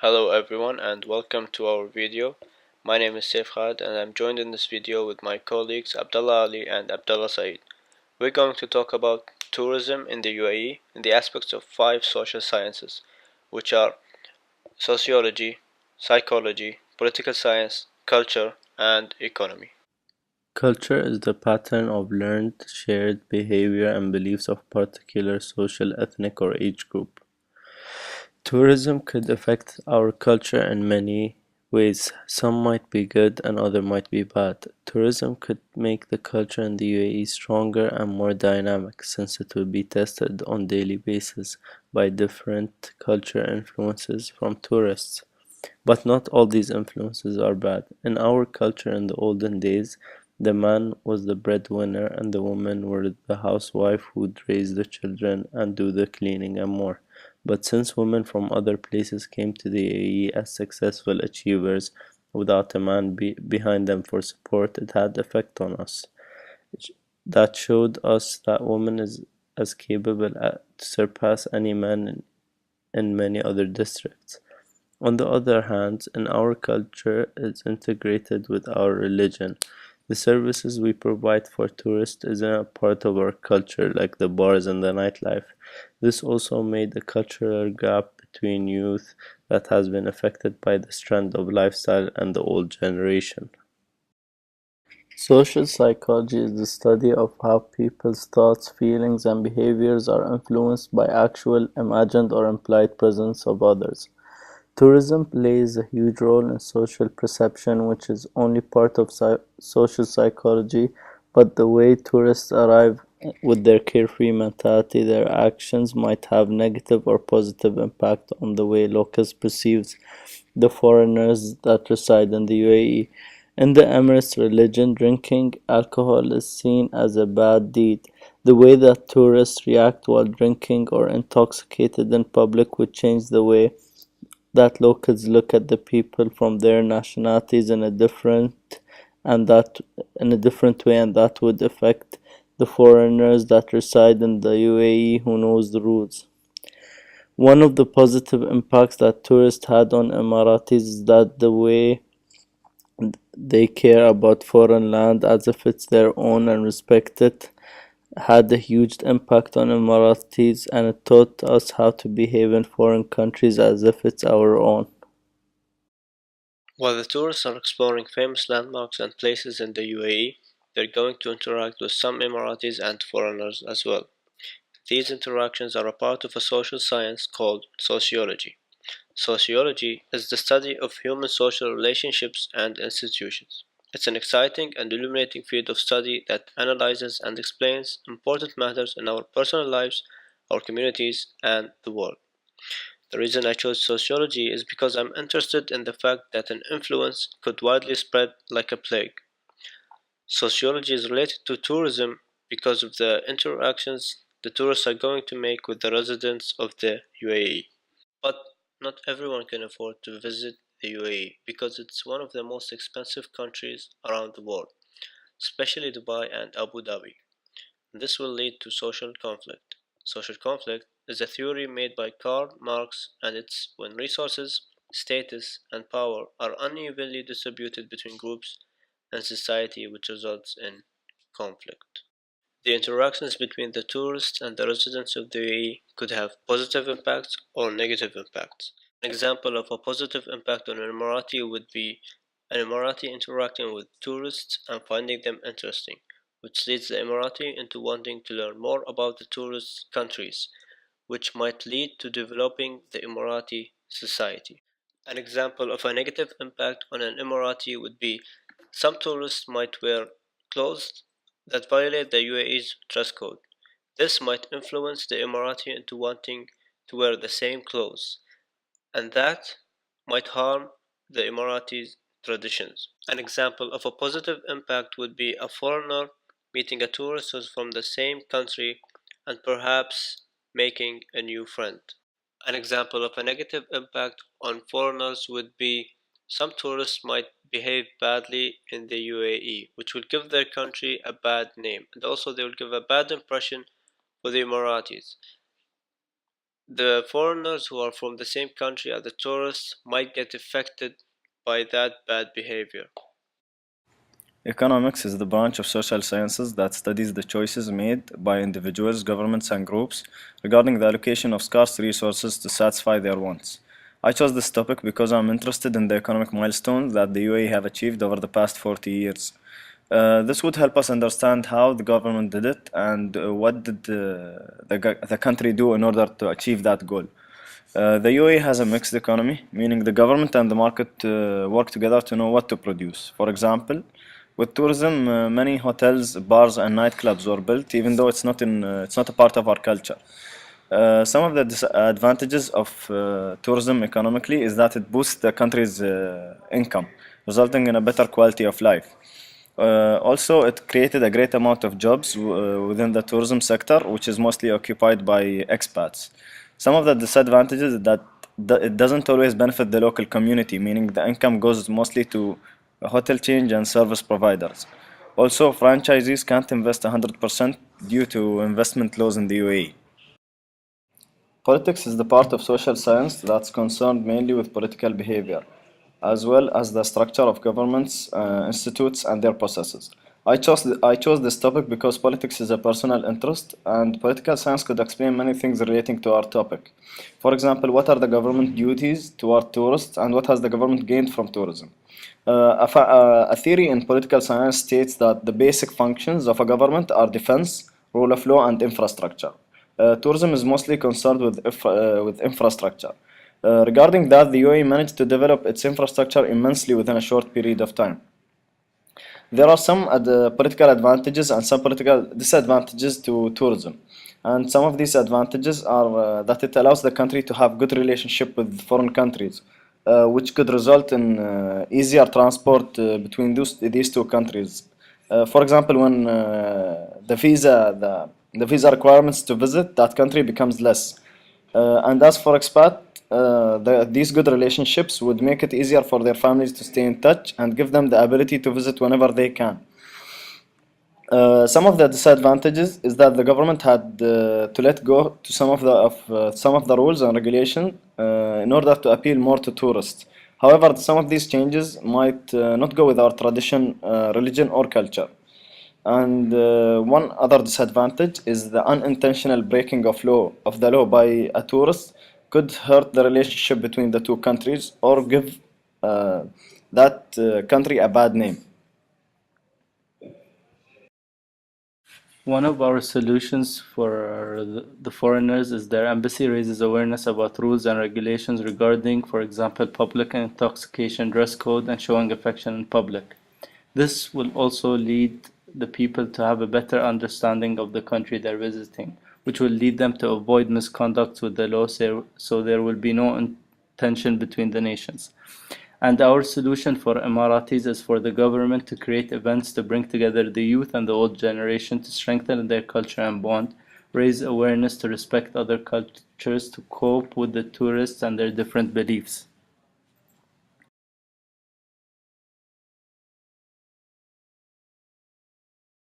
Hello everyone and welcome to our video. My name is Saif Khaled and I'm joined in this video with my colleagues Abdullah Ali and Abdullah Saeed. We're going to talk about tourism in the UAE and the aspects of five social sciences, which are sociology, psychology, political science, culture, and economy. Culture is the pattern of learned, shared behavior and beliefs of particular social, ethnic, or age group. Tourism could affect our culture in many ways. Some might be good and other might be bad. Tourism could make the culture in the UAE stronger and more dynamic since it will be tested on daily basis by different culture influences from tourists. But not all these influences are bad. In our culture in the olden days, the man was the breadwinner and the woman were the housewife who'd raise the children and do the cleaning and more. But since women from other places came to the UAE as successful achievers without a man behind them for support, it had effect on us. That showed us that woman is as capable to surpass any man in many other districts. On the other hand, in our culture is integrated with our religion. The services we provide for tourists isn't a part of our culture like the bars and the nightlife. This also made a cultural gap between youth that has been affected by this trend of lifestyle and the old generation. Social psychology is the study of how people's thoughts, feelings, and behaviors are influenced by actual, imagined, or implied presence of others. Tourism plays a huge role in social perception, which is only part of social psychology, but the way tourists arrive with their carefree mentality, their actions might have negative or positive impact on the way locals perceive the foreigners that reside in the UAE. In the Emirates religion, drinking alcohol is seen as a bad deed. The way that tourists react while drinking or intoxicated in public would change the way that locals look at the people from their nationalities in a different way, and that would affect the foreigners that reside in the UAE who knows the rules. One of the positive impacts that tourists had on Emiratis is that the way they care about foreign land as if it's their own and respect it had a huge impact on Emiratis, and it taught us how to behave in foreign countries as if it's our own. While the tourists are exploring famous landmarks and places in the UAE, they're going to interact with some Emiratis and foreigners as well. These interactions are a part of a social science called sociology. Sociology is the study of human social relationships and institutions. It's an exciting and illuminating field of study that analyzes and explains important matters in our personal lives, our communities, and the world. The reason I chose sociology is because I'm interested in the fact that an influence could widely spread like a plague. Sociology is related to tourism because of the interactions the tourists are going to make with the residents of the UAE. But not everyone can afford to visit the UAE because it's one of the most expensive countries around the world, especially Dubai and Abu Dhabi. This will lead to social conflict. Social conflict is a theory made by Karl Marx, and it's when resources, status, and power are unevenly distributed between groups and society, which results in conflict. The interactions between the tourists and the residents of the UAE could have positive impacts or negative impacts. An example of a positive impact on an Emirati would be an Emirati interacting with tourists and finding them interesting, which leads the Emirati into wanting to learn more about the tourist countries, which might lead to developing the Emirati society. An example of a negative impact on an Emirati would be some tourists might wear clothes that violate the UAE's dress code. This might influence the Emirati into wanting to wear the same clothes, and that might harm the Emirati's traditions. An example of a positive impact would be a foreigner meeting a tourist who's from the same country and perhaps making a new friend. An example of a negative impact on foreigners would be some tourists might behave badly in the UAE, which will give their country a bad name, and also they will give a bad impression for the Emiratis. The foreigners who are from the same country as the tourists might get affected by that bad behavior. Economics is the branch of social sciences that studies the choices made by individuals, governments, and groups regarding the allocation of scarce resources to satisfy their wants. I chose this topic because I'm interested in the economic milestones that the UAE have achieved over the past 40 years. This would help us understand how the government did it and what did the country do in order to achieve that goal. The UAE has a mixed economy, meaning the government and the market work together to know what to produce. For example, with tourism, many hotels, bars, and nightclubs were built, even though it's not a part of our culture. Some of the disadvantages of tourism economically is that it boosts the country's income, resulting in a better quality of life. Also, it created a great amount of jobs within the tourism sector, which is mostly occupied by expats. Some of the disadvantages is that it doesn't always benefit the local community, meaning the income goes mostly to hotel chains and service providers. Also, franchisees can't invest 100% due to investment laws in the UAE. Politics is the part of social science that's concerned mainly with political behavior, as well as the structure of governments, institutes, and their processes. I chose this topic because politics is a personal interest, and political science could explain many things relating to our topic. For example, what are the government duties toward tourists, and what has the government gained from tourism? A theory in political science states that the basic functions of a government are defense, rule of law, and infrastructure. Tourism is mostly concerned with infrastructure. Regarding that, the UAE managed to develop its infrastructure immensely within a short period of time. There are some political advantages and some political disadvantages to tourism. And some of these advantages are that it allows the country to have good relationship with foreign countries, which could result in easier transport between these two countries. For example, when the visa requirements to visit that country becomes less. And as for expat, these good relationships would make it easier for their families to stay in touch and give them the ability to visit whenever they can. Some of the disadvantages is that the government had to let go to some of the rules and regulation in order to appeal more to tourists. However, some of these changes might not go with our tradition, religion, or culture. And one other disadvantage is the unintentional breaking of the law by a tourist could hurt the relationship between the two countries or give that country a bad name. One of our solutions for the foreigners is their embassy raises awareness about rules and regulations regarding, for example, public intoxication, dress code, and showing affection in public. This will also lead the people to have a better understanding of the country they're visiting, which will lead them to avoid misconduct with the law, so there will be no tension between the nations. And our solution for Emiratis is for the government to create events to bring together the youth and the old generation to strengthen their culture and bond, raise awareness to respect other cultures, to cope with the tourists and their different beliefs.